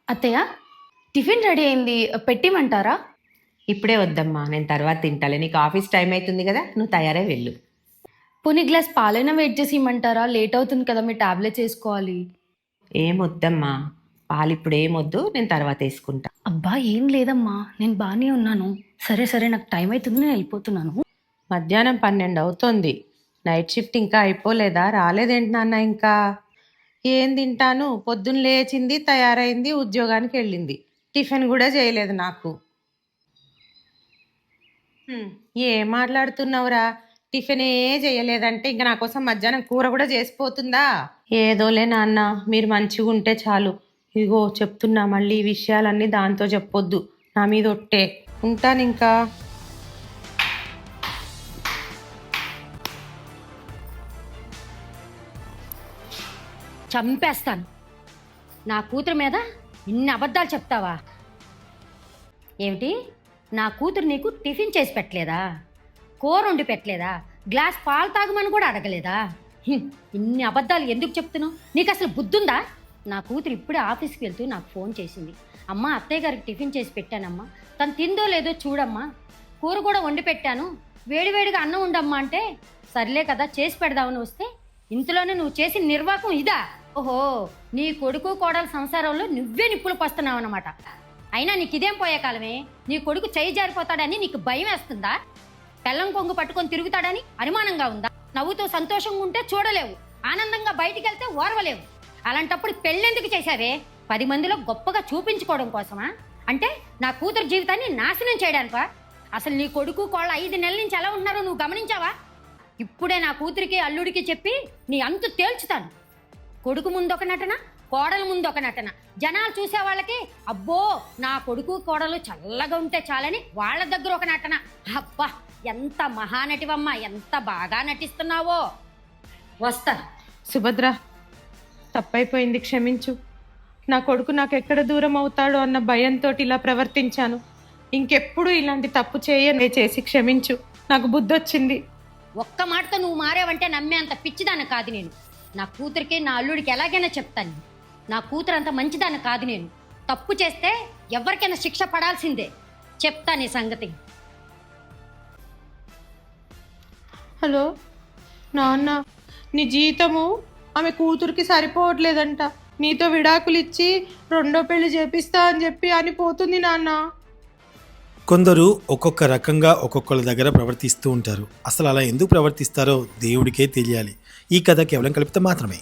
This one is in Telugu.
అత్తయ్య, టిఫిన్ రెడీ అయింది, పెట్టిమంటారా? ఇప్పుడే వద్దమ్మా, నేను తర్వాత తింటాలే. నీకు ఆఫీస్ టైం అవుతుంది కదా, నువ్వు తయారై వెళ్ళు. పోనీ గ్లాస్ పాలైనా వెయిట్ చేసి ఇమ్మంటారా? లేట్ అవుతుంది కదా, మీరు టాబ్లెట్స్ వేసుకోవాలి. ఏం వద్దమ్మా, పాలు ఇప్పుడు ఏమొద్దు, నేను తర్వాత వేసుకుంటా. అబ్బా ఏం లేదమ్మా, నేను బాగానే ఉన్నాను. సరే సరే, నాకు టైం అవుతుంది, నేను వెళ్ళిపోతున్నాను. మధ్యాహ్నం 12 అవుతోంది. నైట్ షిఫ్ట్ ఇంకా అయిపోలేదా? రాలేదేంటి నాన్న ఇంకా? ఏం తింటాను? పొద్దున్న లేచింది, తయారైంది, ఉద్యోగానికి వెళ్ళింది, టిఫిన్ కూడా చేయలేదు నాకు. ఏం మాట్లాడుతున్నావురా? టిఫిన్ చేయలేదంటే ఇంకా నా కోసం మధ్యాహ్నం కూర కూడా చేసిపోతుందా? ఏదోలే నాన్న, మీరు మంచిగా ఉంటే చాలు. ఇగో చెప్తున్నా, మళ్ళీ ఈ విషయాలన్నీ దాంతో చెప్పొద్దు, నా మీద ఒట్టే. ఉంటాను ఇంకా. చంపేస్తాను. నా కూతురు మీద ఇన్ని అబద్ధాలు చెప్తావా? ఏమిటి, నా కూతురు నీకు టిఫిన్ చేసి పెట్టలేదా? కూర వండి పెట్టలేదా? గ్లాస్ పాలు తాగమని కూడా అడగలేదా? ఇన్ని అబద్ధాలు ఎందుకు చెప్తున్నావు? నీకు అసలు బుద్ధుందా? నా కూతురు ఇప్పుడే ఆఫీస్కి వెళ్తూ నాకు ఫోన్ చేసింది. అమ్మ, అత్తయ్య గారికి టిఫిన్ చేసి పెట్టానమ్మా, తను తిందో లేదో చూడమ్మా, కూర కూడా వండి పెట్టాను, వేడివేడిగా అన్నం ఉండమ్మా అంటే, సర్లే కదా చేసి పెడదామని వస్తే ఇంతలోనే నువ్వు చేసిన నిర్వాకం ఇదా? ఓహో, నీ కొడుకు కోడల సంసారంలో నువ్వే నిప్పులు పోస్తున్నావు అన్నమాట. అయినా నీకు ఇదేం పోయే కాలమే? నీ కొడుకు చేయి జారిపోతాడని నీకు భయం వేస్తుందా? పెళ్ళం కొంగు పట్టుకొని తిరుగుతాడని అనుమానంగా ఉందా? నవ్వుతూ సంతోషంగా ఉంటే చూడలేవు, ఆనందంగా బయటికి వెళ్తే ఓర్వలేవు. అలాంటప్పుడు పెళ్ళెందుకు చేశావే? 10 మందిలో గొప్పగా చూపించుకోవడం కోసమా? అంటే నా కూతురు జీవితాన్ని నాశనం చేయడానికా? అసలు నీ కొడుకు కోళ్ళ 5 నెలల నుంచి ఎలా ఉన్నారో నువ్వు గమనించావా? ఇప్పుడే నా కూతురికి అల్లుడికి చెప్పి నీ అంతు తేల్చుతాను. కొడుకు ముందొక నటన, కోడల ముందొక నటన. జనాలు చూసే వాళ్ళకి అబ్బో నా కొడుకు కోడలు చల్లగా ఉంటే చాలని వాళ్ళ దగ్గర ఒక నటన. అబ్బా, ఎంత మహానటివమ్మా, ఎంత బాగా నటిస్తున్నావో. వస్తా. సుభద్ర, తప్పైపోయింది, క్షమించు. నా కొడుకు నాకు ఎక్కడ దూరం అవుతాడో అన్న భయంతో ఇలా ప్రవర్తించాను. ఇంకెప్పుడు ఇలాంటి తప్పు చేసి క్షమించు. నాకు బుద్ధి వచ్చింది. ఒక్క మాటతో నువ్వు మారేవంటే నమ్మే అంత పిచ్చిదాన్ని కాదు నేను. నా కూతురికి నా అల్లుడికి ఎలాగైనా చెప్తాను. నా కూతురు అంత మంచిదాన్ని కాదు నేను. తప్పు చేస్తే ఎవరికైనా శిక్ష పడాల్సిందే. చెప్తా నీ సంగతి. హలో నాన్న, నీ జీతము ఆమె కూతురికి సరిపోవట్లేదంట. నీతో విడాకులు ఇచ్చి 2వ పెళ్లి చేపిస్తా అని చెప్పి అని పోతుంది నాన్న. కొందరు ఒక్కొక్క రకంగా ఒక్కొక్కళ్ళ దగ్గర ప్రవర్తిస్తూ ఉంటారు. అసలు అలా ఎందుకు ప్రవర్తిస్తారో దేవుడికే తెలియాలి. ఈ కథ కేవలం కల్పితం మాత్రమే.